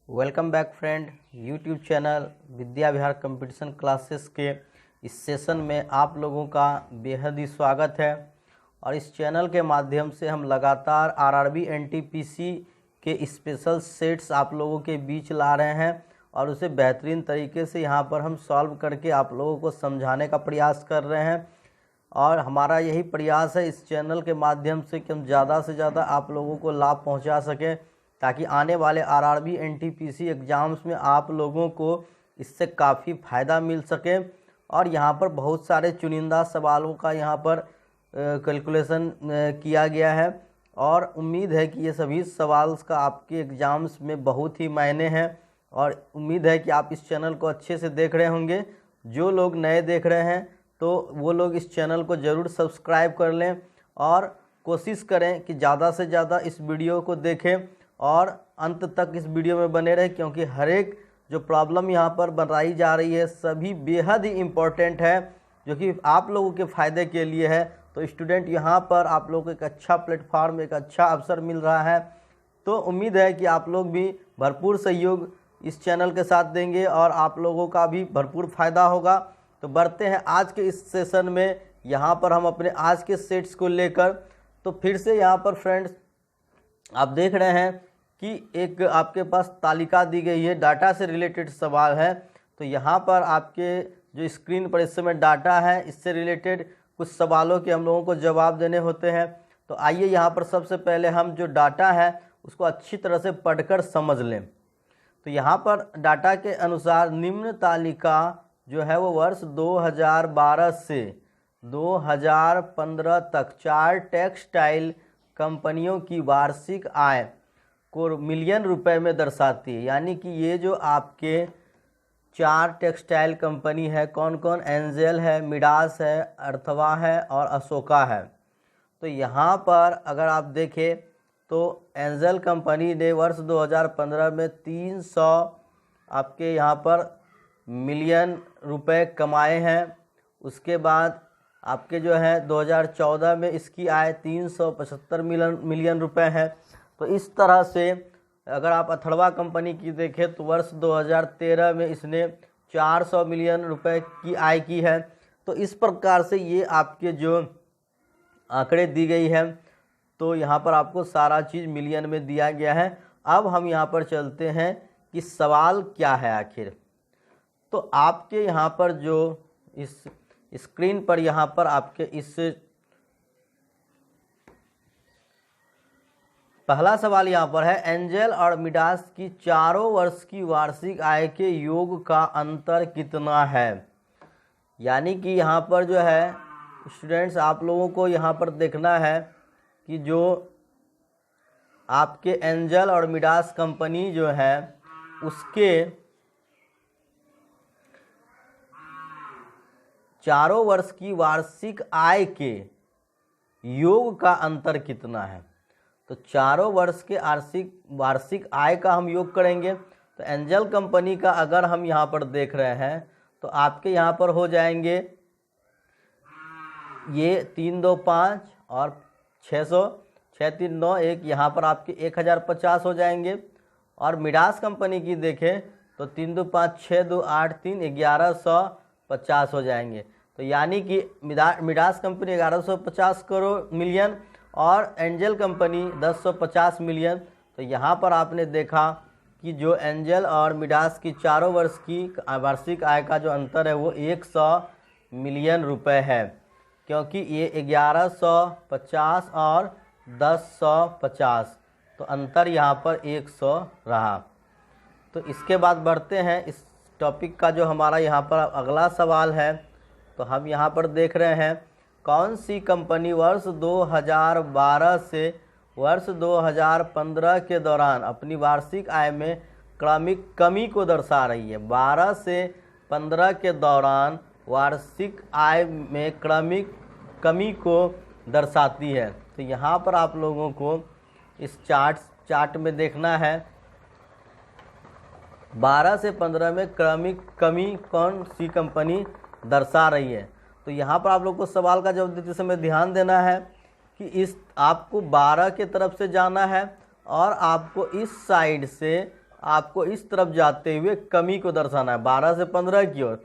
Welcome back friend. YouTube channel Vidya Vihar competition classes के इस session में आप लोगों का बेहद ही स्वागत है। और इस चैनल के माध्यम से हम लगातार आरआरबी एनटीपीसी के स्पेशल सेट्स आप लोगों के बीच ला रहे हैं और उसे बेहतरीन तरीके से यहाँ पर हम सॉल्व करके आप लोगों को समझाने का प्रयास कर रहे हैं। और हमारा यही प्रयास है इस चैनल के माध्यम से कि हम ज़्यादा से ज़्यादा आप लोगों को लाभ पहुँचा सकें, ताकि आने वाले आरआरबी एनटीपीसी एग्ज़ाम्स में आप लोगों को इससे काफ़ी फ़ायदा मिल सके। और यहाँ पर बहुत सारे चुनिंदा सवालों का यहाँ पर कैलकुलेशन किया गया है और उम्मीद है कि ये सभी सवाल का आपके एग्ज़ाम्स में बहुत ही मायने हैं। और उम्मीद है कि आप इस चैनल को अच्छे से देख रहे होंगे। जो लोग नए देख रहे हैं तो वो लोग इस चैनल को ज़रूर सब्सक्राइब कर लें और कोशिश करें कि ज़्यादा से ज़्यादा इस वीडियो को देखें और अंत तक इस वीडियो में बने रहें, क्योंकि हर एक जो प्रॉब्लम यहाँ पर बनाई जा रही है सभी बेहद ही इम्पोर्टेंट है, जो कि आप लोगों के फ़ायदे के लिए है। तो स्टूडेंट यहाँ पर आप लोगों को एक अच्छा प्लेटफार्म, एक अच्छा अवसर मिल रहा है। तो उम्मीद है कि आप लोग भी भरपूर सहयोग इस चैनल के साथ देंगे और आप लोगों का भी भरपूर फ़ायदा होगा। तो बढ़ते हैं आज के इस सेशन में। यहाँ पर हम अपने आज के सेट्स को लेकर तो फिर से यहाँ पर फ्रेंड्स आप देख रहे हैं कि एक आपके पास तालिका दी गई है, डाटा से रिलेटेड सवाल है। तो यहाँ पर आपके जो स्क्रीन पर इस समय डाटा है, इससे रिलेटेड कुछ सवालों के हम लोगों को जवाब देने होते हैं। तो आइए यहाँ पर सबसे पहले हम जो डाटा है उसको अच्छी तरह से पढ़कर समझ लें। तो यहाँ पर डाटा के अनुसार निम्न तालिका जो है वो वर्ष 2012 से 2015 तक 4 टेक्सटाइल कंपनियों की वार्षिक आय को मिलियन रुपए में दर्शाती है। यानी कि ये जो आपके 4 टेक्सटाइल कंपनी है, कौन कौन? एंजेल है, मिडास है, अर्थवा है और अशोका है। तो यहाँ पर अगर आप देखें तो एंजेल कंपनी ने वर्ष 2015 में 300 आपके यहाँ पर मिलियन रुपए कमाए हैं। उसके बाद आपके जो है 2014 में इसकी आय 375 मिलियन रुपए है। तो इस तरह से अगर आप अथर्वा कंपनी की देखें तो वर्ष 2013 में इसने 400 मिलियन रुपए की आय की है। तो इस प्रकार से ये आपके जो आंकड़े दी गई है, तो यहाँ पर आपको सारा चीज़ मिलियन में दिया गया है। अब हम यहाँ पर चलते हैं कि सवाल क्या है आखिर। तो आपके यहाँ पर जो इस स्क्रीन पर यहाँ पर आपके इस पहला सवाल यहाँ पर है, एंजेल और मिडास की चारों वर्ष की वार्षिक आय के योग का अंतर कितना है। यानी कि यहाँ पर जो है स्टूडेंट्स आप लोगों को यहाँ पर देखना है कि जो आपके एंजेल और मिडास कंपनी जो है उसके चारों वर्ष की वार्षिक आय के योग का अंतर कितना है। तो चारों वर्ष के वार्षिक आय का हम योग करेंगे। तो एंजेल कंपनी का अगर हम यहाँ पर देख रहे हैं तो आपके यहाँ पर हो जाएंगे ये 325 और 600, 6391, यहाँ पर आपके 1050 हो जाएंगे। और मिडास कंपनी की देखें तो 325, 6283, 1150 हो जाएंगे। तो यानी कि मिडास कंपनी 1150 करोड़ मिलियन और एंजेल कंपनी 1050 मिलियन। तो यहाँ पर आपने देखा कि जो एंजेल और मिडास की चारों वर्ष की वार्षिक आय का जो अंतर है वो 100 मिलियन रुपए है, क्योंकि ये 1150 और 1050, तो अंतर यहाँ पर 100 रहा। तो इसके बाद बढ़ते हैं इस टॉपिक का जो हमारा यहाँ पर अगला सवाल है। तो हम यहाँ पर देख रहे हैं कौन सी कंपनी वर्ष 2012 से वर्ष 2015 के दौरान अपनी वार्षिक आय में क्रमिक कमी को दर्शा रही है। 12 से 15 के दौरान वार्षिक आय में क्रमिक कमी को दर्शाती है। तो यहाँ पर आप लोगों को इस चार्ट में देखना है 12 से 15 में क्रमिक कमी कौन सी कंपनी दर्शा रही है। तो यहाँ पर आप लोग को सवाल का जवाब देते समय ध्यान देना है कि इस आपको 12 के तरफ से जाना है और आपको इस साइड से आपको इस तरफ जाते हुए कमी को दर्शाना है, 12 से 15 की ओर।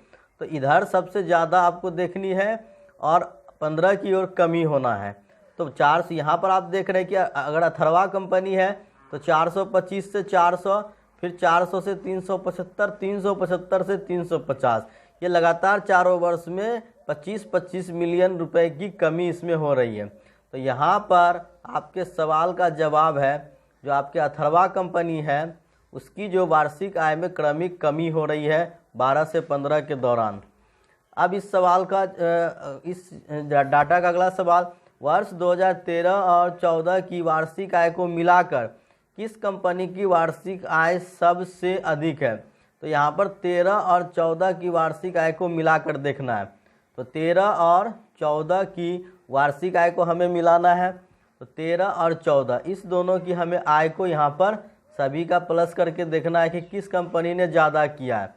तो इधर सबसे ज़्यादा आपको देखनी है और 15 की ओर कमी होना है। तो 400 यहाँ पर आप देख रहे हैं कि अगर अथर्वा कंपनी है तो 425 से 400, फिर 400 से 375, 375 से 350, ये लगातार चारों वर्ष में 25-25 मिलियन रुपए की कमी इसमें हो रही है। तो यहाँ पर आपके सवाल का जवाब है, जो आपके अथर्वा कंपनी है उसकी जो वार्षिक आय में क्रमिक कमी हो रही है 12 से 15 के दौरान। अब इस सवाल का इस डाटा का अगला सवाल, वर्ष 2013 और 14 की वार्षिक आय को मिलाकर किस कंपनी की वार्षिक आय सबसे अधिक है? तो यहाँ पर 13 और 14 की वार्षिक आय को मिलाकर देखना है। तो 13 और 14 की वार्षिक आय को हमें मिलाना है। तो 13 और 14 इस दोनों की हमें आय को यहाँ पर सभी का प्लस करके देखना है कि किस कंपनी ने ज़्यादा किया है।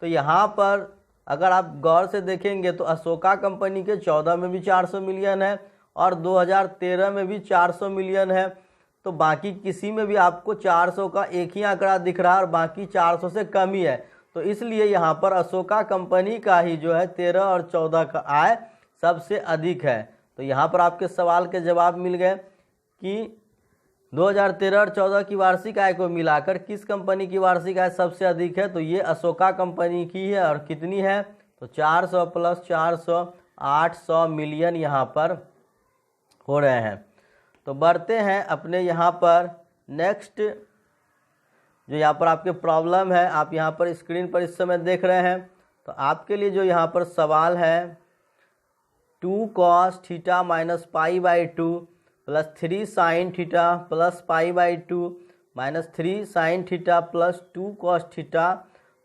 तो यहाँ पर अगर आप गौर से देखेंगे तो अशोका कंपनी के 14 में भी 400 मिलियन है और 2013 में भी 400 मिलियन है। तो बाकी किसी में भी आपको 400 का एक ही आंकड़ा दिख रहा है और बाकी 400 से कम ही है। तो इसलिए यहाँ पर अशोका कंपनी का ही जो है 13 और 14 का आय सबसे अधिक है। तो यहाँ पर आपके सवाल के जवाब मिल गए कि 2013 और 14 की वार्षिक आय को मिलाकर किस कंपनी की वार्षिक आय सबसे अधिक है? तो ये अशोका कंपनी की है। और कितनी है? तो 400 प्लस 400, 800 मिलियन यहाँ पर हो रहे हैं। तो बढ़ते हैं अपने यहाँ पर नेक्स्ट, जो यहाँ पर आपके प्रॉब्लम है, आप यहाँ पर स्क्रीन पर इस समय देख रहे हैं। तो आपके लिए जो यहाँ पर सवाल है, 2 cos theta minus π/2 plus 3 sin theta plus π/2 minus 3 sin theta plus 2 cos theta.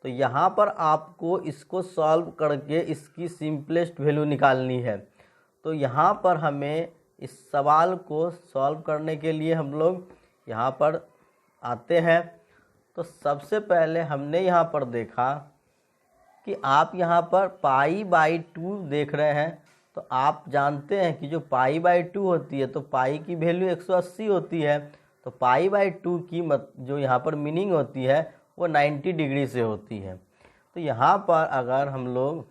तो यहाँ पर आपको इसको सॉल्व करके इसकी सिंपलेस्ट वैल्यू निकालनी है। तो यहाँ पर हमें इस सवाल को सॉल्व करने के लिए हम लोग यहाँ पर आते हैं। तो सबसे पहले हमने यहाँ पर देखा कि आप यहाँ पर π/2 देख रहे हैं। तो आप जानते हैं कि जो π/2 होती है तो पाई की वैल्यू 180 होती है। तो π/2 की जो यहाँ पर मीनिंग होती है वो 90 डिग्री से होती है। तो यहाँ पर अगर हम लोग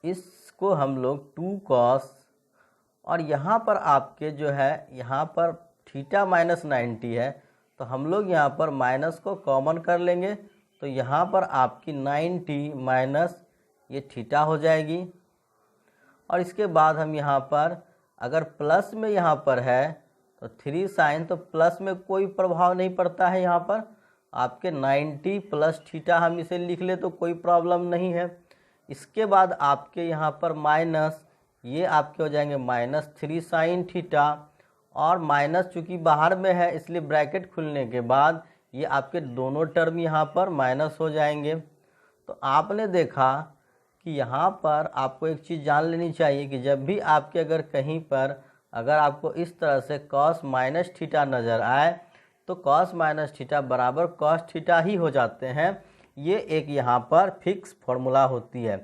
इसको 2 cos और यहाँ पर आपके जो है यहाँ पर थीटा माइनस 90 है, तो हम लोग यहाँ पर माइनस को कॉमन कर लेंगे। तो यहाँ पर आपकी 90 माइनस ये थीटा हो जाएगी। और इसके बाद हम यहाँ पर अगर प्लस में यहाँ पर है तो 3 sin, तो प्लस में कोई प्रभाव नहीं पड़ता है। यहाँ पर आपके 90 प्लस थीटा हम इसे लिख ले तो कोई प्रॉब्लम नहीं है। इसके बाद आपके यहाँ पर माइनस, ये आपके हो जाएंगे माइनस 3 sin थीटा, और माइनस चूँकि बाहर में है इसलिए ब्रैकेट खुलने के बाद ये आपके दोनों टर्म यहाँ पर माइनस हो जाएंगे। तो आपने देखा कि यहाँ पर आपको एक चीज़ जान लेनी चाहिए कि जब भी आपके अगर कहीं पर अगर आपको इस तरह से cos माइनस थीटा नज़र आए तो cos माइनस थीटा बराबर cos थीटा ही हो जाते हैं। ये एक यहाँ पर फिक्स फॉर्मूला होती है।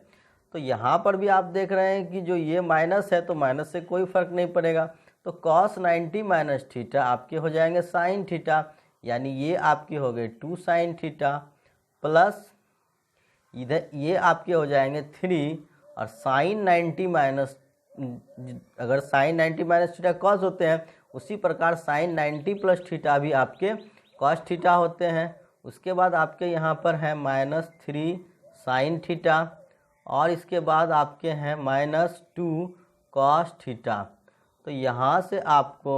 तो यहाँ पर भी आप देख रहे हैं कि जो ये माइनस है तो माइनस से कोई फ़र्क नहीं पड़ेगा। तो cos 90 माइनस थीटा आपके हो जाएंगे sin थीटा, यानी ये आपके हो गए 2 sin थीटा प्लस इधर ये आपके हो जाएंगे 3, और sin 90 माइनस, अगर sin 90 माइनस थीटा cos होते हैं उसी प्रकार sin 90 प्लस थीटा भी आपके cos थीटा होते हैं। उसके बाद आपके यहाँ पर है माइनस 3 sin थीटा, और इसके बाद आपके हैं माइनस 2 cos थीटा। तो यहाँ से आपको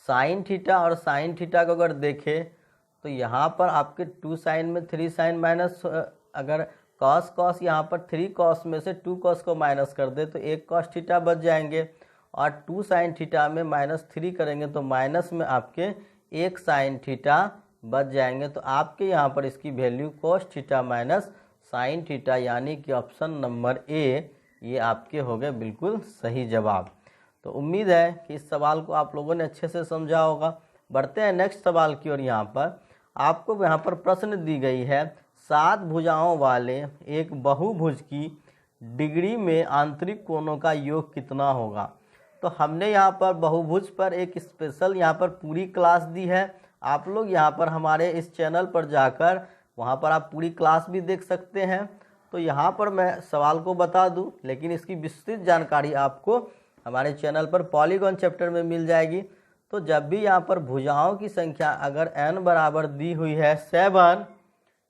sin थीटा और sin थीटा को अगर देखें तो यहाँ पर आपके 2 sin में 3 sin माइनस, अगर cos यहाँ पर 3 cos में से 2 cos को माइनस कर दे तो 1 cos थीटा बच जाएंगे, और 2 sin थीटा में माइनस 3 करेंगे तो माइनस में आपके 1 sin थीटा बच जाएंगे। तो आपके यहाँ पर इसकी value cos theta minus sin theta, यानी कि ऑप्शन नंबर ए ये आपके हो गए बिल्कुल सही जवाब। तो उम्मीद है कि इस सवाल को आप लोगों ने अच्छे से समझा होगा। बढ़ते हैं नेक्स्ट सवाल की ओर। यहाँ पर आपको यहाँ पर प्रश्न दी गई है, 7 भुजाओं वाले एक बहुभुज की डिग्री में आंतरिक कोणों का योग कितना होगा? तो हमने यहाँ पर बहुभुज पर एक स्पेशल यहाँ पर पूरी क्लास दी है। आप लोग यहाँ पर हमारे इस चैनल पर जाकर वहाँ पर आप पूरी क्लास भी देख सकते हैं। तो यहाँ पर मैं सवाल को बता दूँ, लेकिन इसकी विस्तृत जानकारी आपको हमारे चैनल पर पॉलीगॉन चैप्टर में मिल जाएगी। तो जब भी यहाँ पर भुजाओं की संख्या अगर n बराबर दी हुई है 7,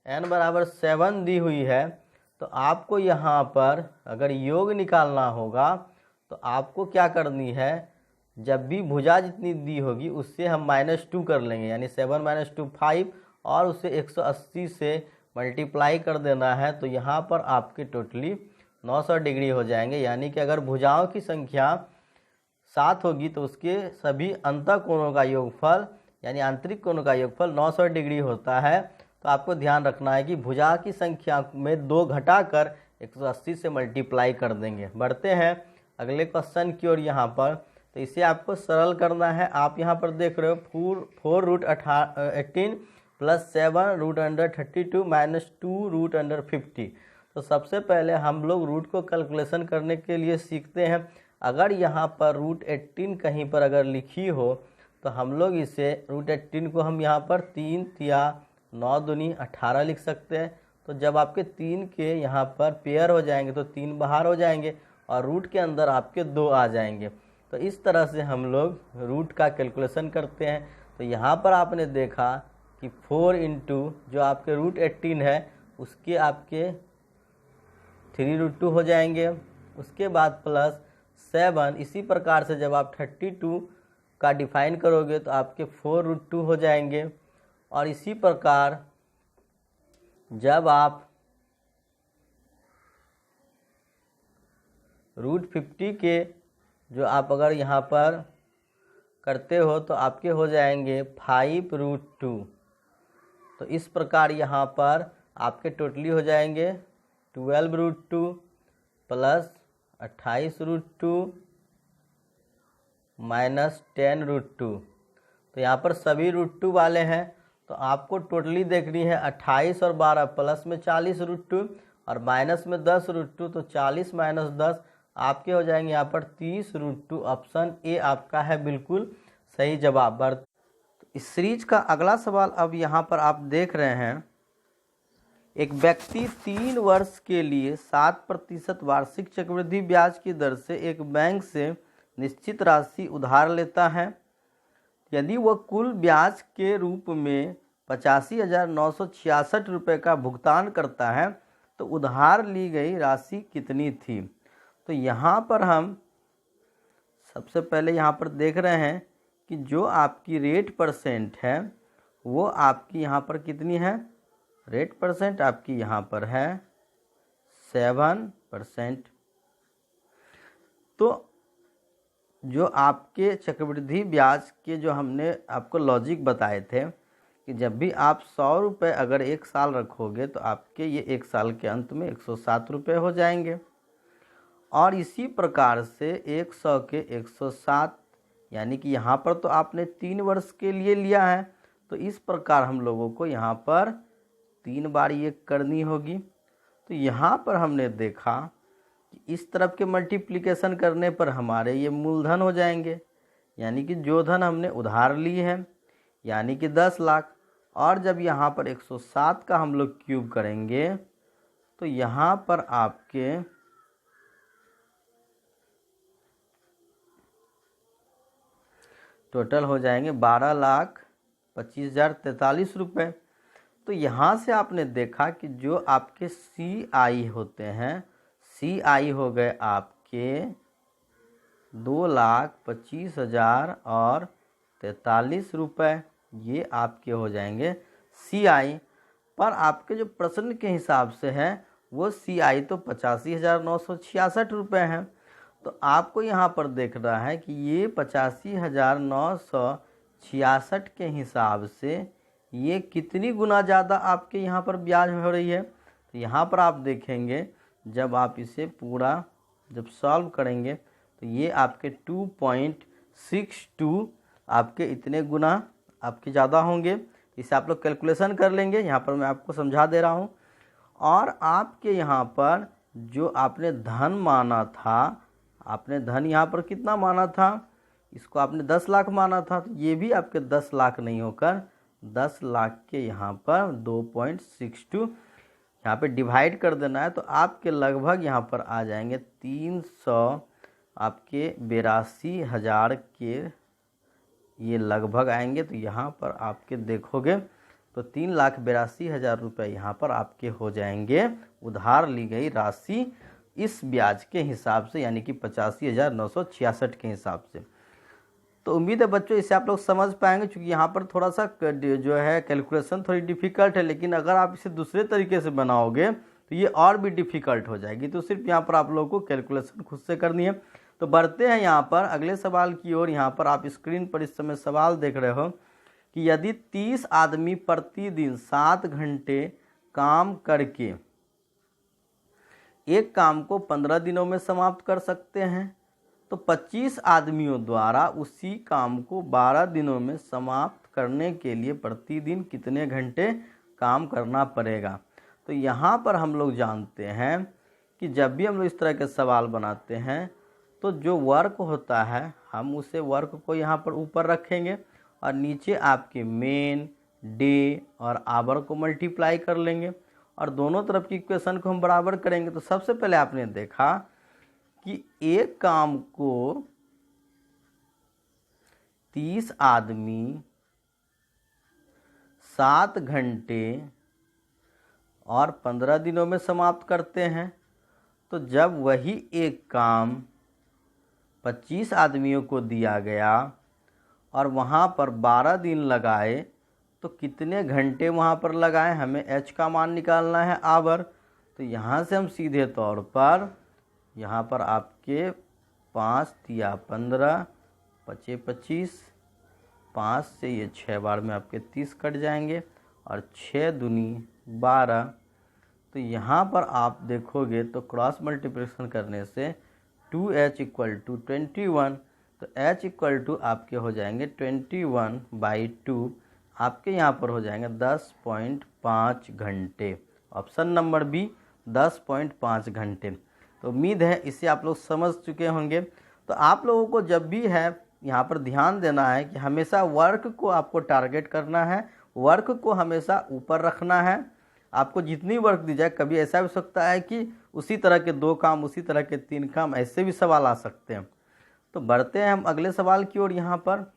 n बराबर 7 दी हुई है, तो आपको यहाँ पर अगर योग निकालना होगा तो आपको क्या करनी है, जब भी भुजा जितनी दी होगी उससे हम -2 कर लेंगे, यानी 7 - 2 5, और उसे 180 से मल्टीप्लाई कर देना है। तो यहाँ पर आपके टोटली 900 डिग्री हो जाएंगे। यानी कि अगर भुजाओं की संख्या 7 होगी तो उसके सभी अंतः कोणों का योगफल यानी आंतरिक कोणों का योगफल 900 डिग्री होता है। तो आपको ध्यान रखना है कि भुजा की संख्या में 2 घटाकर 180 से मल्टीप्लाई कर देंगे। बढ़ते हैं अगले क्वेश्चन की ओर। यहाँ पर तो इसे आपको सरल करना है। आप यहाँ पर देख रहे हो 4√18 + 7√32 - 2√50। तो सबसे पहले हम लोग रूट को कैलकुलेशन करने के लिए सीखते हैं। अगर यहाँ पर √18 कहीं पर अगर लिखी हो तो हम लोग इसे √18 को हम यहाँ पर 3 या 9 दूनी 18 लिख सकते हैं। तो जब आपके 3 के यहाँ पर पेयर हो जाएंगे तो 3 बाहर हो जाएंगे और रूट के अंदर आपके 2 आ जाएंगे। तो इस तरह से हम लोग रूट का कैलकुलेशन करते हैं। तो यहाँ पर आपने देखा कि 4 इंटू जो आपके √18 है उसके आपके 3√2 हो जाएंगे। उसके बाद +7, इसी प्रकार से जब आप 32 का डिफाइन करोगे तो आपके 4√2 हो जाएंगे। और इसी प्रकार जब आप √50 के जो आप अगर यहाँ पर करते हो तो आपके हो जाएंगे 5√2। तो इस प्रकार यहाँ पर आपके टोटली हो जाएंगे 12√2 + 28√2 - 10√2। तो यहाँ पर सभी √2 वाले हैं। तो आपको टोटली देखनी है 28 और 12, प्लस में 40√2 और माइनस में 10√2। तो 40 - 10 आपके हो जाएंगे यहाँ पर 30√2। ऑप्शन ए आपका है बिल्कुल सही जवाब। इस सीरीज का अगला सवाल अब यहाँ पर आप देख रहे हैं, एक व्यक्ति 3 वर्ष के लिए 7% वार्षिक चक्रवृद्धि ब्याज की दर से एक बैंक से निश्चित राशि उधार लेता है। यदि वह कुल ब्याज के रूप में 85,966 रुपये का भुगतान करता है तो उधार ली गई राशि कितनी थी। तो यहाँ पर हम सबसे पहले यहाँ पर देख रहे हैं कि जो आपकी रेट परसेंट है वो आपकी यहाँ पर कितनी है, रेट परसेंट आपकी यहाँ पर है 7%। तो जो आपके चक्रवृद्धि ब्याज के जो हमने आपको लॉजिक बताए थे कि जब भी आप 100 रुपये अगर 1 साल रखोगे तो आपके ये 1 साल के अंत में 107 रुपये हो जाएंगे। और इसी प्रकार से 100 के 107, यानी कि यहाँ पर तो आपने 3 वर्ष के लिए लिया है, तो इस प्रकार हम लोगों को यहाँ पर 3 बार ये करनी होगी। तो यहाँ पर हमने देखा कि इस तरफ के मल्टीप्लिकेशन करने पर हमारे ये मूलधन हो जाएंगे, यानी कि जो धन हमने उधार ली है यानी कि 10 लाख। और जब यहाँ पर 107 का हम लोग क्यूब करेंगे तो यहाँ पर आपके टोटल हो जाएंगे 12,25,043 रुपये। तो यहाँ से आपने देखा कि जो आपके CI होते हैं, CI हो गए आपके 2,25,043 रुपये, ये आपके हो जाएंगे CI। पर आपके जो प्रश्न के हिसाब से है वो CI तो 85,966 रुपये हैं। तो आपको यहाँ पर देख रहा है कि ये 85,966 के हिसाब से ये कितनी गुना ज़्यादा आपके यहाँ पर ब्याज हो रही है। तो यहाँ पर आप देखेंगे जब आप इसे पूरा जब सॉल्व करेंगे तो ये आपके 2.62 आपके इतने गुना आपके ज़्यादा होंगे। इसे आप लोग कैलकुलेशन कर लेंगे, यहाँ पर मैं आपको समझा दे रहा हूँ। और आपके यहाँ पर जो आपने धन माना था आपने धन यहाँ पर कितना माना था, इसको आपने 10 लाख माना था, तो ये भी आपके 10 लाख नहीं होकर 10 लाख के यहाँ पर 2.62 यहाँ पे डिवाइड कर देना है, तो आपके लगभग यहाँ पर आ जाएंगे 300 आपके 82,000 के ये लगभग आएंगे। तो यहाँ पर आपके देखोगे तो 3,82,000 रुपये यहाँ पर आपके हो जाएंगे उधार ली गई राशि इस ब्याज के हिसाब से, यानी कि 85,966 के हिसाब से। तो उम्मीद है बच्चों इसे आप लोग समझ पाएंगे, क्योंकि यहाँ पर थोड़ा सा जो है कैलकुलेशन थोड़ी डिफ़िकल्ट है, लेकिन अगर आप इसे दूसरे तरीके से बनाओगे तो ये और भी डिफ़िकल्ट हो जाएगी। तो सिर्फ यहाँ पर आप लोगों को कैलकुलेशन खुद से करनी है। तो बढ़ते हैं यहाँ पर अगले सवाल की ओर। यहाँ पर आप स्क्रीन पर इस समय सवाल देख रहे हो कि यदि 30 आदमी प्रतिदिन 7 घंटे काम करके एक काम को 15 दिनों में समाप्त कर सकते हैं, तो 25 आदमियों द्वारा उसी काम को 12 दिनों में समाप्त करने के लिए प्रतिदिन कितने घंटे काम करना पड़ेगा। तो यहाँ पर हम लोग जानते हैं कि जब भी हम लोग इस तरह के सवाल बनाते हैं तो जो वर्क होता है हम उसे वर्क को यहाँ पर ऊपर रखेंगे और नीचे आपके मेन, डे और आवर को मल्टीप्लाई कर लेंगे और दोनों तरफ की इक्वेशन को हम बराबर करेंगे। तो सबसे पहले आपने देखा कि एक काम को 30 आदमी 7 घंटे और 15 दिनों में समाप्त करते हैं, तो जब वही एक काम 25 आदमियों को दिया गया और वहाँ पर 12 दिन लगाए, तो कितने घंटे वहाँ पर लगाए, हमें एच का मान निकालना है आवर। तो यहाँ से हम सीधे तौर पर यहाँ पर आपके 5 या 15 पचे 25, 5 से ये 6 बार में आपके 30 कट जाएंगे और 6 दूनी 12। तो यहाँ पर आप देखोगे तो क्रॉस मल्टीप्लिकेशन करने से 2h इक्वल टू 21, तो h इक्वल टू आपके हो जाएंगे 21/2, आपके यहाँ पर हो जाएंगे 10.5 घंटे। ऑप्शन नंबर बी 10.5 घंटे। तो उम्मीद है इसे आप लोग समझ चुके होंगे। तो आप लोगों को जब भी है यहाँ पर ध्यान देना है कि हमेशा वर्क को आपको टारगेट करना है, वर्क को हमेशा ऊपर रखना है। आपको जितनी वर्क दी जाए, कभी ऐसा भी हो सकता है कि उसी तरह के 2 काम, उसी तरह के 3 काम, ऐसे भी सवाल आ सकते हैं। तो बढ़ते हैं हम अगले सवाल की ओर। यहाँ पर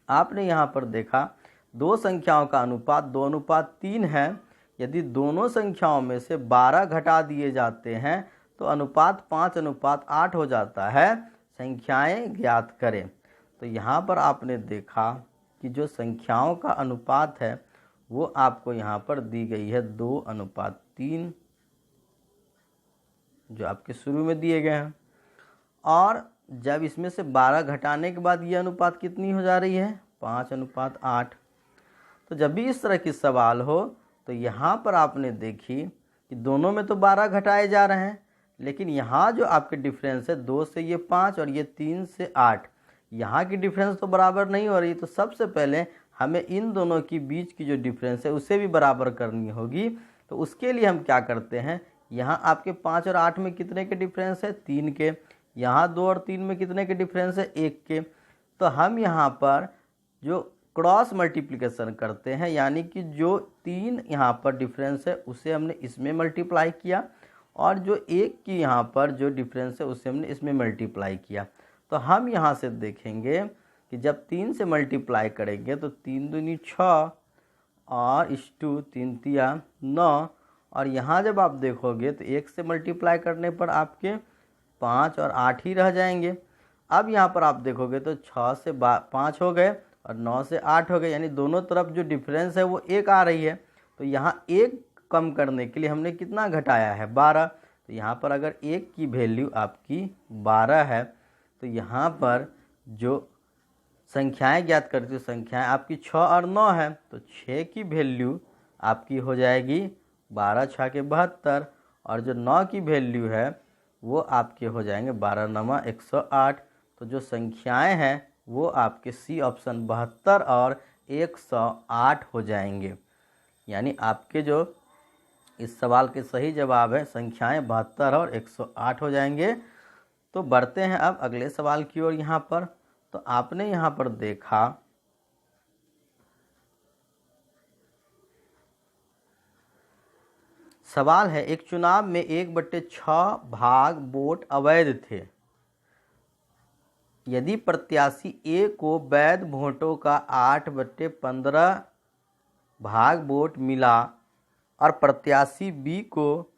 आपने यहाँ पर देखा 2 संख्याओं का अनुपात 2:3 है। यदि दोनों संख्याओं में से 12 घटा दिए जाते हैं तो अनुपात 5:8 हो जाता है। संख्याएं ज्ञात करें। तो यहाँ पर आपने देखा कि जो संख्याओं का अनुपात है वो आपको यहाँ पर दी गई है 2:3, जो आपके शुरू में दिए गए हैं। और जब इसमें से 12 घटाने के बाद ये अनुपात कितनी हो जा रही है, 5:8। तो जब भी इस तरह की सवाल हो तो यहाँ पर आपने देखी कि दोनों में तो 12 घटाए जा रहे हैं, लेकिन यहाँ जो आपके डिफरेंस है 2 से ये 5 और ये 3 से 8, यहाँ की डिफरेंस तो बराबर नहीं हो रही। तो सबसे पहले हमें इन दोनों की बीच की जो डिफरेंस है उसे भी बराबर करनी होगी। तो उसके लिए हम क्या करते हैं, यहाँ आपके 5 और 8 में कितने के डिफरेंस है, 3 के। यहाँ 2 और 3 में कितने के डिफरेंस है, 1 के। तो हम यहाँ पर जो क्रॉस मल्टीप्लिकेशन करते हैं, यानी कि जो 3 यहाँ पर डिफरेंस है उसे हमने इसमें मल्टीप्लाई किया और जो 1 की यहाँ पर जो डिफरेंस है उसे हमने इसमें मल्टीप्लाई किया। तो हम यहाँ से देखेंगे कि जब 3 से मल्टीप्लाई करेंगे तो 3 दूनी 6 और इस 2 3 तिया 9, और यहाँ जब आप देखोगे तो 1 से मल्टीप्लाई करने पर आपके 5 और 8 ही रह जाएंगे। अब यहाँ पर आप देखोगे तो 6 से 5 हो गए और 9 से 8 हो गए, यानी दोनों तरफ जो डिफरेंस है वो 1 आ रही है। तो यहाँ 1 कम करने के लिए हमने कितना घटाया है, 12। तो यहाँ पर अगर 1 की वैल्यू आपकी 12 है तो यहाँ पर जो संख्याएं ज्ञात करती है, संख्याएं आपकी 6 और 9 है, तो 6 की वैल्यू आपकी हो जाएगी 12 6 के 72, और जो 9 की वैल्यू है वो आपके हो जाएंगे 12 9 108। तो जो संख्याएं हैं वो आपके सी ऑप्शन 72 और 108 हो जाएंगे। यानी आपके जो इस सवाल के सही जवाब है संख्याएं 72 और 108 हो जाएंगे। तो बढ़ते हैं अब अगले सवाल की ओर। यहाँ पर तो आपने यहाँ पर देखा सवाल है, एक चुनाव में 1/6 भाग वोट अवैध थे। यदि प्रत्याशी ए को वैध वोटों का 8/15 भाग वोट मिला और प्रत्याशी बी को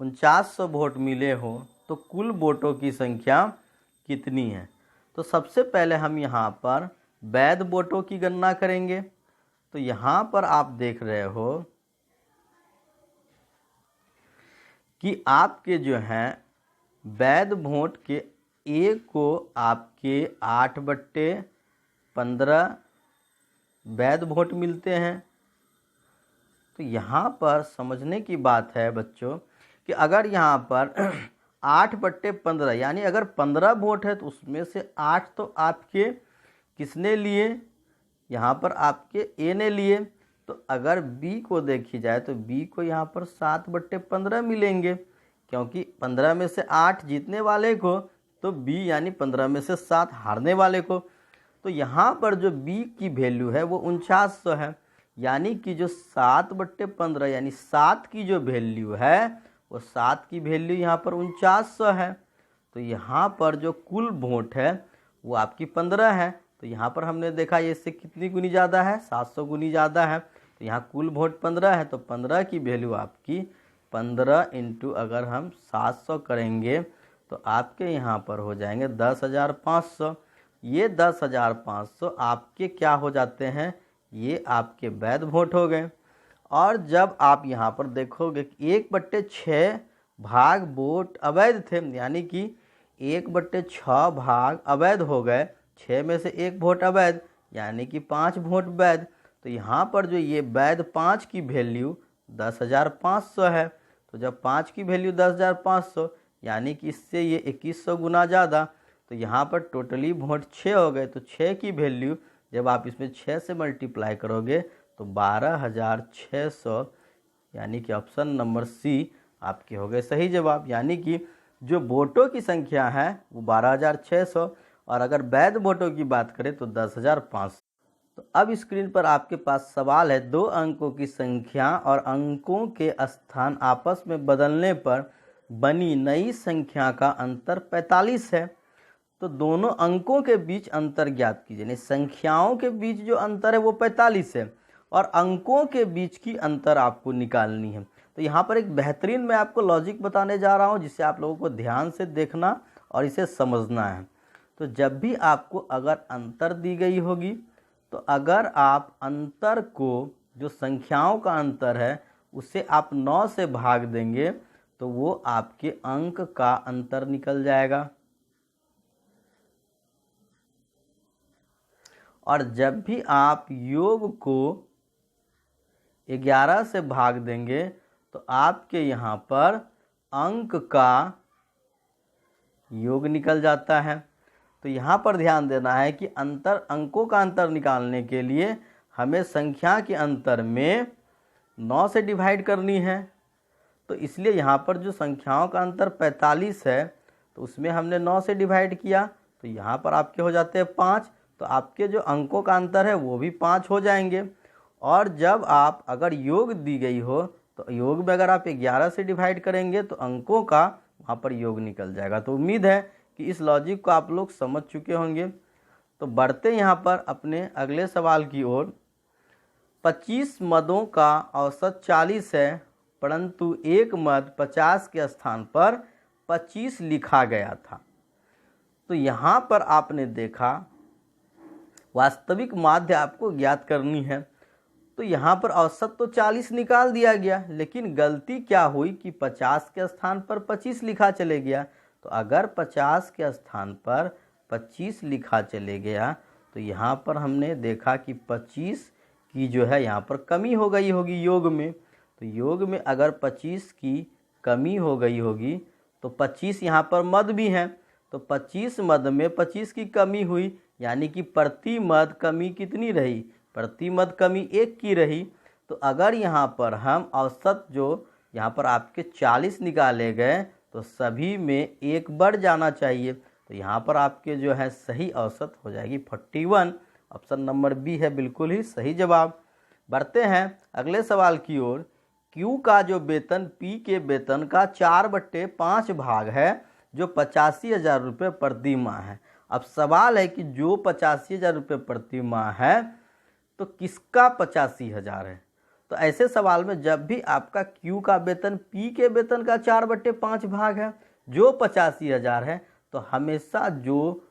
4900 वोट मिले हो तो कुल वोटों की संख्या कितनी है। तो सबसे पहले हम यहाँ पर वैध वोटों की गणना करेंगे। तो यहाँ पर आप देख रहे हो कि आपके जो हैं वैध वोट के ए को आपके 8/15 वैध वोट मिलते हैं। तो यहाँ पर समझने की बात है बच्चों कि अगर यहाँ पर 8/15 यानी अगर 15 वोट है तो उसमें से 8 तो आपके किसने लिए, यहाँ पर आपके ए ने लिए। तो अगर बी को देखी जाए तो बी को यहाँ पर 7/15 मिलेंगे, क्योंकि 15 में से 8 जीतने वाले को तो बी यानी 15 में से 7 हारने वाले को। तो यहाँ पर जो बी की वैल्यू है वो 4900 है, यानी कि जो 7/15 यानी 7 की जो वैल्यू है वो 7 की वैल्यू यहाँ पर 4900 है। तो यहाँ पर जो कुल वोट है वो आपकी 15 है। तो यहाँ पर हमने देखा ये इससे कितनी गुनी ज़्यादा है, 700 गुनी ज़्यादा है। तो यहाँ कुल वोट 15 है, तो 15 की वैल्यू आपकी 15 इंटू अगर हम 700 करेंगे तो आपके यहाँ पर हो जाएंगे 10,500। ये 10,500 आपके क्या हो जाते हैं, ये आपके वैध वोट हो गए। और जब आप यहाँ पर देखोगे कि 1/6 भाग वोट अवैध थे, यानी कि 1/6 भाग अवैध हो गए, 6 में से 1 वोट अवैध यानी कि 5 वोट वैध। तो यहाँ पर जो ये वैध 5 की वैल्यू 10,500 है। तो जब 5 की वैल्यू 10,500 यानी कि इससे ये 2100 गुना ज़्यादा, तो यहाँ पर टोटली वोट 6 हो गए। तो 6 की वैल्यू जब आप इसमें 6 से मल्टीप्लाई करोगे तो 12,600, यानी कि ऑप्शन नंबर सी आपके हो गए सही जवाब। यानी कि जो वोटों की संख्या है वो 12,600 और अगर वैध वोटों की बात करें तो 10,500। तो अब स्क्रीन पर आपके पास सवाल है, 2 अंकों की संख्या और अंकों के स्थान आपस में बदलने पर बनी नई संख्या का अंतर 45 है। तो दोनों अंकों के बीच अंतर ज्ञात कीजिए। यानी संख्याओं के बीच जो अंतर है वो 45 है और अंकों के बीच की अंतर आपको निकालनी है। तो यहाँ पर एक बेहतरीन मैं आपको लॉजिक बताने जा रहा हूँ जिससे आप लोगों को ध्यान से देखना और इसे समझना है। तो जब भी आपको अगर अंतर दी गई होगी तो अगर आप अंतर को, जो संख्याओं का अंतर है, उसे आप 9 से भाग देंगे तो वो आपके अंक का अंतर निकल जाएगा। और जब भी आप योग को 11 से भाग देंगे तो आपके यहाँ पर अंक का योग निकल जाता है। तो यहाँ पर ध्यान देना है कि अंकों का अंतर निकालने के लिए हमें संख्या के अंतर में 9 से डिवाइड करनी है। तो इसलिए यहाँ पर जो संख्याओं का अंतर 45 है तो उसमें हमने 9 से डिवाइड किया तो यहाँ पर आपके हो जाते हैं 5। तो आपके जो अंकों का अंतर है वो भी 5 हो जाएंगे। और जब आप अगर योग दी गई हो तो योग में अगर आप 11 से डिवाइड करेंगे तो अंकों का वहाँ पर योग निकल जाएगा। तो उम्मीद है कि इस लॉजिक को आप लोग समझ चुके होंगे। तो बढ़ते यहाँ पर अपने अगले सवाल की ओर। 25 मदों का औसत 40 है परंतु एक मद 50 के स्थान पर 25 लिखा गया था। तो यहाँ पर आपने देखा वास्तविक माध्य आपको ज्ञात करनी है। तो यहाँ पर औसत तो 40 निकाल दिया गया, लेकिन गलती क्या हुई कि 50 के स्थान पर 25 लिखा चले गया। तो अगर 50 के स्थान पर 25 लिखा चले गया तो यहाँ पर हमने देखा कि 25 की जो है यहाँ पर कमी हो गई होगी योग में। तो योग में अगर 25 की कमी हो गई होगी तो 25 यहाँ पर मद भी हैं, तो 25 मद में 25 की कमी हुई, यानी कि प्रति मद कमी कितनी रही, प्रति मद कमी 1 की रही। तो अगर यहाँ पर हम औसत जो यहाँ पर आपके 40 निकाले गए तो सभी में 1 बढ़ जाना चाहिए। तो यहाँ पर आपके जो है सही औसत हो जाएगी 41। ऑप्शन नंबर बी है बिल्कुल ही सही जवाब। बढ़ते हैं अगले सवाल की ओर। Q का जो वेतन P के वेतन का 4/5 भाग है जो 85,000 रुपये प्रति माह है। अब सवाल है कि जो 85,000 रुपये प्रति माह है तो किसका 85,000 है। तो ऐसे सवाल में जब भी आपका Q का वेतन P के वेतन का 4/5 भाग है जो 85,000 है, तो हमेशा जो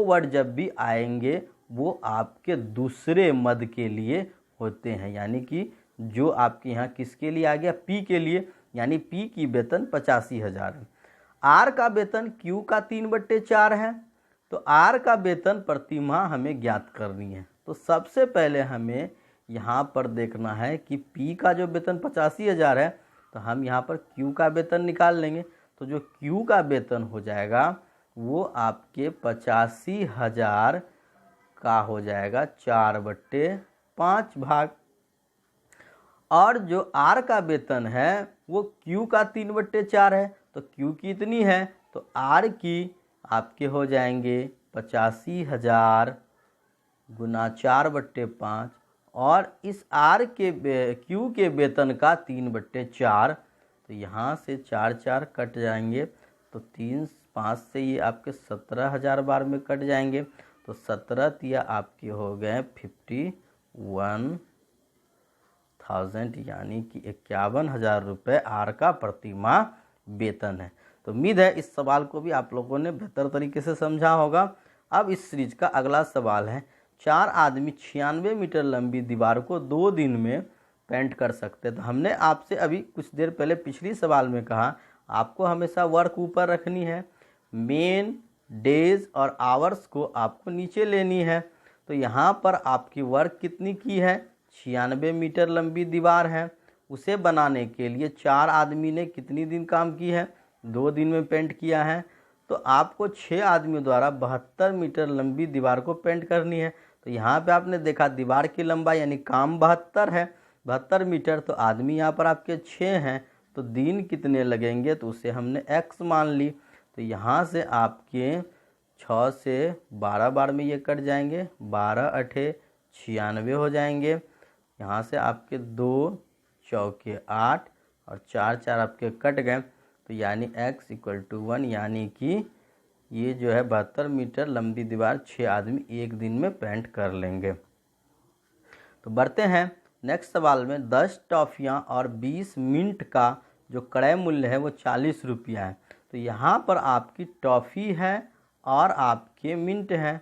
वर्ड जब भी आएंगे वो आपके दूसरे मद के लिए होते हैं। यानी कि जो आपके यहाँ किसके लिए आ गया, P के लिए, यानी P की वेतन 85,000 है। R का वेतन Q का 3/4 है, तो R का वेतन प्रति माह हमें ज्ञात करनी है। तो सबसे पहले हमें यहाँ पर देखना है कि P का जो वेतन 85,000 है, तो हम यहाँ पर Q का वेतन निकाल लेंगे। तो जो Q का वेतन हो जाएगा वो आपके 85,000 का हो जाएगा 4/5 भाग। और जो R का वेतन है वो Q का 3/4 है, तो Q की इतनी है तो R की आपके हो जाएंगे 85,000 गुना 4/5। और इस R के Q के वेतन का 3/4, तो यहाँ से 4 कट जाएंगे, तो 3 5 से ये आपके 17,000 बार में कट जाएंगे। तो 17 तिया आपके हो गए 51,000, यानी कि 51,000 रुपये R का प्रति माह वेतन है। तो उम्मीद है इस सवाल को भी आप लोगों ने बेहतर तरीके से समझा होगा। अब इस सीरीज का अगला सवाल है, 4 आदमी 96 मीटर लंबी दीवार को 2 दिन में पेंट कर सकते हैं। तो हमने आपसे अभी कुछ देर पहले पिछली सवाल में कहा आपको हमेशा वर्क ऊपर रखनी है, मेन, डेज और आवर्स को आपको नीचे लेनी है। तो यहाँ पर आपकी वर्क कितनी की है, 96 मीटर लंबी दीवार है, उसे बनाने के लिए 4 आदमी ने कितनी दिन काम की है, 2 दिन में पेंट किया है। तो आपको 6 आदमियों द्वारा 72 मीटर लंबी दीवार को पेंट करनी है। तो यहाँ पे आपने देखा दीवार की लंबाई यानी काम 72 है, 72 मीटर, तो आदमी यहाँ पर आपके 6 हैं, तो दिन कितने लगेंगे, तो उसे हमने x मान ली। तो यहाँ से आपके 6 से 12 बार में ये कट जाएंगे, 12 8 96 हो जाएंगे। यहाँ से आपके 2 चौके 8 और 4 आपके कट गए, तो यानी x = 1, यानी कि ये जो है 72 मीटर लंबी दीवार 6 आदमी 1 दिन में पेंट कर लेंगे। तो बढ़ते हैं नेक्स्ट सवाल में। 10 टॉफ़ियाँ और 20 मिंट का जो क्रय मूल्य है वो 40 रुपया है। तो यहाँ पर आपकी टॉफ़ी है और आपके मिंट हैं।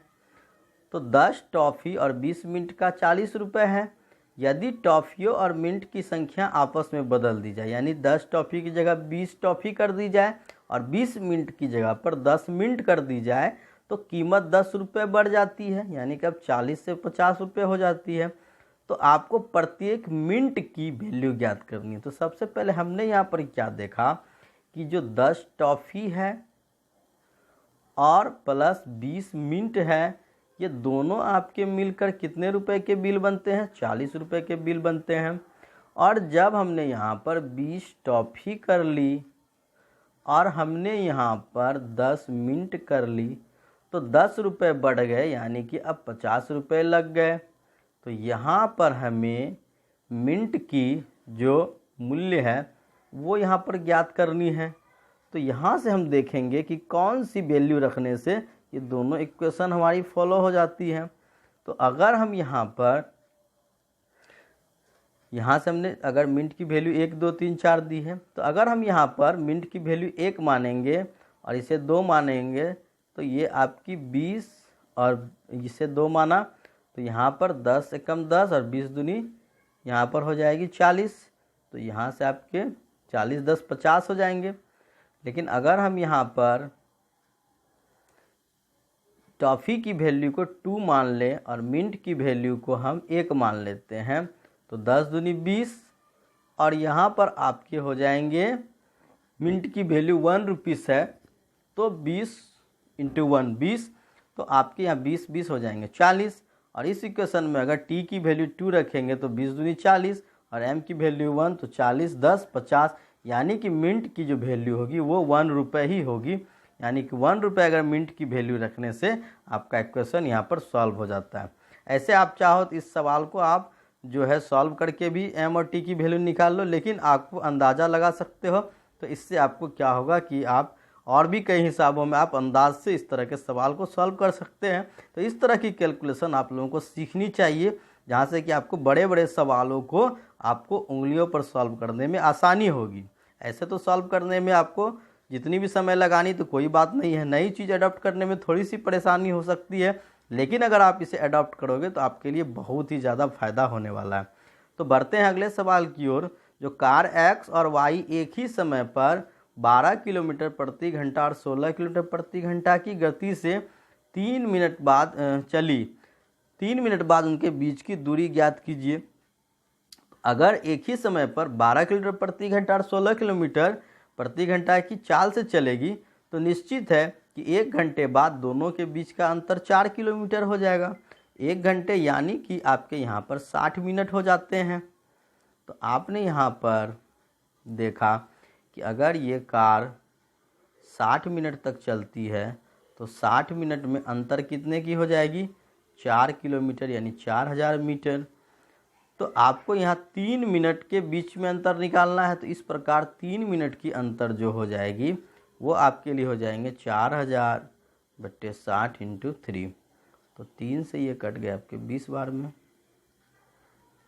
तो 10 टॉफ़ी और 20 मिंट का 40 रुपये है। यदि टॉफ़ियों और मिंट की संख्या आपस में बदल दी जाए, यानी 10 टॉफ़ी की जगह 20 टॉफ़ी कर दी जाए और 20 मिनट की जगह पर 10 मिनट कर दी जाए, तो कीमत 10 रुपये बढ़ जाती है, यानी कि अब 40 से 50 रुपये हो जाती है। तो आपको प्रत्येक मिनट की वैल्यू ज्ञात करनी है। तो सबसे पहले हमने यहाँ पर क्या देखा कि जो 10 टॉफ़ी है और प्लस 20 मिनट है, ये दोनों आपके मिलकर कितने रुपए के बिल बनते हैं, 40 रुपये के बिल बनते हैं। और जब हमने यहाँ पर 20 टॉफ़ी कर ली और हमने यहाँ पर 10 मिनट कर ली, तो 10 रुपये बढ़ गए, यानी कि अब 50 रुपये लग गए। तो यहाँ पर हमें मिनट की जो मूल्य है वो यहाँ पर ज्ञात करनी है। तो यहाँ से हम देखेंगे कि कौन सी वैल्यू रखने से ये दोनों इक्वेशन हमारी फॉलो हो जाती है। तो अगर हम यहाँ से हमने अगर मिनट की वैल्यू 1 2 3 4 दी है, तो अगर हम यहाँ पर मिनट की वैल्यू 1 मानेंगे और इसे 2 मानेंगे, तो ये आपकी 20 और इसे 2 माना, तो यहाँ पर 10 एकम 10 और 20 दूनी यहाँ पर हो जाएगी 40। तो यहाँ से आपके 40 10 50 हो जाएंगे। लेकिन अगर हम यहाँ पर टॉफ़ी की वैल्यू को 2 मान लें और मिनट की वैल्यू को हम 1 मान लेते हैं, तो 10 दूनी 20 और यहाँ पर आपके हो जाएंगे, मिनट की वैल्यू 1 रुपीस है, तो 20 × 1 20, तो आपके यहाँ 20 20 हो जाएंगे 40। और इस इक्वेशन में अगर टी की वैल्यू 2 रखेंगे तो 20 दूनी 40 और एम की वैल्यू 1, तो 40 10 50, यानी कि मिनट की जो वैल्यू होगी वो 1 रुपये ही होगी। यानी कि 1 रुपये अगर मिनट की वैल्यू रखने से आपका इक्वेशन यहाँ पर सॉल्व हो जाता है। ऐसे आप चाहो तो इस सवाल को आप जो है सॉल्व करके भी एम और टी की वैल्यू निकाल लो, लेकिन आपको अंदाज़ा लगा सकते हो। तो इससे आपको क्या होगा कि आप और भी कई हिसाबों में आप अंदाज से इस तरह के सवाल को सॉल्व कर सकते हैं। तो इस तरह की कैलकुलेशन आप लोगों को सीखनी चाहिए, जहाँ से कि आपको बड़े बड़े सवालों को आपको उंगलियों पर सॉल्व करने में आसानी होगी। ऐसे तो सॉल्व करने में आपको जितनी भी समय लगानी तो कोई बात नहीं है, नई चीज़ अडॉप्ट करने में थोड़ी सी परेशानी हो सकती है, लेकिन अगर आप इसे अडॉप्ट करोगे तो आपके लिए बहुत ही ज़्यादा फायदा होने वाला है। तो बढ़ते हैं अगले सवाल की ओर। जो कार एक्स और वाई एक ही समय पर 12 किलोमीटर प्रति घंटा और 16 किलोमीटर प्रति घंटा की गति से 3 मिनट बाद चली, 3 मिनट बाद उनके बीच की दूरी ज्ञात कीजिए। अगर एक ही समय पर 12 किलोमीटर प्रति घंटा और 16 किलोमीटर प्रति घंटा की चाल से चलेगी तो निश्चित है कि 1 घंटे बाद दोनों के बीच का अंतर 4 किलोमीटर हो जाएगा। 1 घंटे यानी कि आपके यहाँ पर 60 मिनट हो जाते हैं। तो आपने यहाँ पर देखा कि अगर ये कार 60 मिनट तक चलती है तो 60 मिनट में अंतर कितने की हो जाएगी? 4 किलोमीटर यानी 4000 मीटर। तो आपको यहाँ 3 मिनट के बीच में अंतर निकालना है। तो इस प्रकार 3 मिनट की अंतर जो हो जाएगी वो आपके लिए हो जाएंगे 4000 बट्टे 60 इंटू 3। तो 3 से ये कट गया आपके 20 बार में,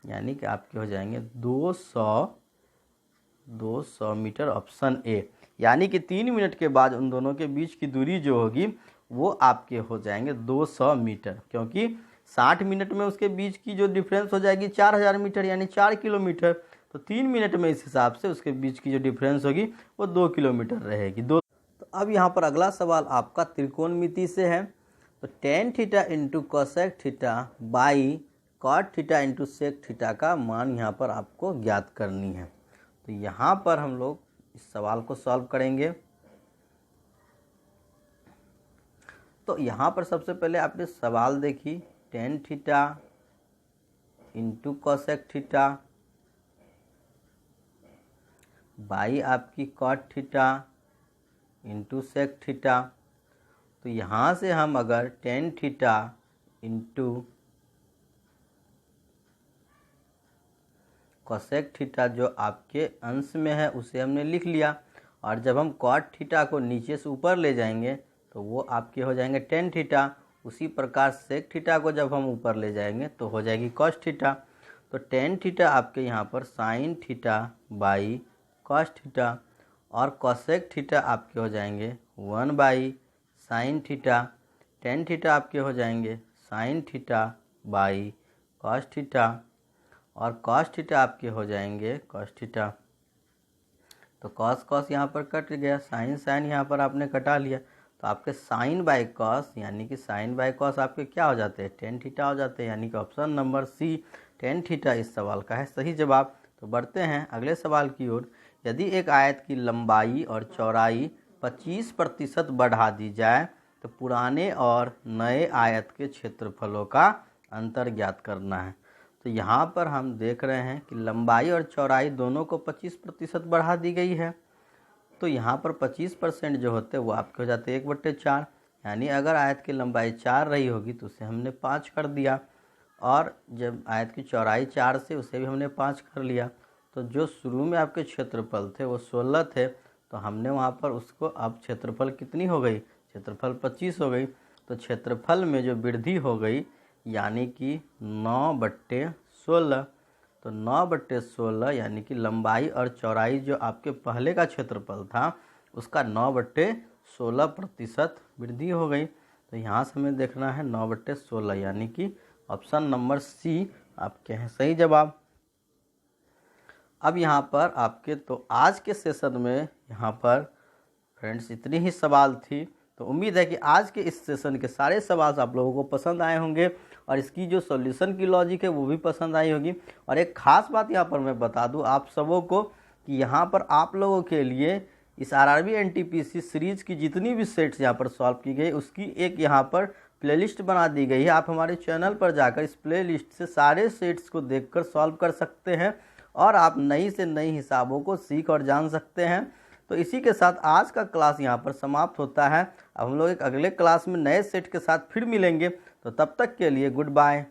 यानी कि आपके हो जाएंगे 200 मीटर, ऑप्शन ए। यानी कि 3 मिनट के बाद उन दोनों के बीच की दूरी जो होगी वो आपके हो जाएंगे 200 मीटर, क्योंकि 60 मिनट में उसके बीच की जो डिफरेंस हो जाएगी 4000 मीटर यानी 4 किलोमीटर। तो 3 मिनट में इस हिसाब से उसके बीच की जो डिफरेंस होगी वो 2 किलोमीटर रहेगी। तो अब यहाँ पर अगला सवाल आपका त्रिकोणमिति से है। तो tan theta into cosec theta by cot theta into sec theta का मान यहाँ पर आपको ज्ञात करनी है। तो यहाँ पर हम लोग इस सवाल को सॉल्व करेंगे। तो यहाँ पर सबसे पहले आपने सवाल देखी, tan theta into cosec theta by आपकी cot theta into sec theta. तो यहाँ से हम अगर tan theta into cosec theta जो आपके अंश में है उसे हमने लिख लिया, और जब हम कॉट थीटा को नीचे से ऊपर ले जाएंगे तो वो आपके हो जाएंगे टेन थीटा। उसी प्रकार सेक थीटा को जब हम ऊपर ले जाएंगे तो हो जाएगी कॉस थीटा। तो टेन थीटा आपके यहाँ पर sine theta by cos theta, और कोसेक थीटा आपके हो जाएंगे 1 by sine theta. Tan theta आपके हो जाएंगे sine theta by cos theta, और कॉस थीटा आपके हो जाएंगे कॉस थीटा। तो कॉस कॉस यहाँ पर कट गया, साइन साइन यहाँ पर आपने कटा लिया, तो आपके साइन बाई कॉस यानी कि साइन बाई कॉस आपके क्या हो जाते हैं? टेन थीटा हो जाते हैं। यानी कि option number C tan theta इस सवाल का है सही जवाब। तो बढ़ते हैं अगले सवाल की ओर। यदि एक आयत की लंबाई और चौड़ाई 25% बढ़ा दी जाए तो पुराने और नए आयत के क्षेत्रफलों का अंतर ज्ञात करना है। तो यहाँ पर हम देख रहे हैं कि लंबाई और चौड़ाई दोनों को 25% बढ़ा दी गई है। तो यहाँ पर 25% जो होते हैं वो आपके हो जाते हैं 1/4। यानी अगर आयत की लंबाई 4 रही होगी तो उसे हमने 5 कर दिया, और जब आयत की चौड़ाई 4 से उसे भी हमने 5 कर लिया। तो जो शुरू में आपके क्षेत्रफल थे वो 16 थे, तो हमने वहाँ पर उसको अब क्षेत्रफल कितनी हो गई? क्षेत्रफल 25 हो गई। तो क्षेत्रफल में जो वृद्धि हो गई यानी कि 9/16। तो 9/16 यानी कि लंबाई और चौड़ाई जो आपके पहले का क्षेत्रफल था उसका 9/16% वृद्धि हो गई। तो यहाँ से हमें देखना है 9/16, यानी कि ऑप्शन नंबर सी आपके हैं सही जवाब। अब यहाँ पर आपके तो आज के सेशन में यहाँ पर फ्रेंड्स इतनी ही सवाल थी। तो उम्मीद है कि आज के इस सेशन के सारे सवाल आप लोगों को पसंद आए होंगे, और इसकी जो सॉल्यूशन की लॉजिक है वो भी पसंद आई होगी। और एक ख़ास बात यहाँ पर मैं बता दूँ आप सबों को कि यहाँ पर आप लोगों के लिए इस आरआरबी एनटीपीसी सीरीज़ की जितनी भी सेट्स यहाँ पर सॉल्व की गई उसकी एक यहाँ पर प्लेलिस्ट बना दी गई है। आप हमारे चैनल पर जाकर इस प्लेलिस्ट से सारे सेट्स को देखकर सॉल्व कर सकते हैं, और आप नई से नई हिसाबों को सीख और जान सकते हैं। तो इसी के साथ आज का क्लास यहाँ पर समाप्त होता है। अब हम लोग एक अगले क्लास में नए सेट के साथ फिर मिलेंगे। तो तब तक के लिए गुड बाय।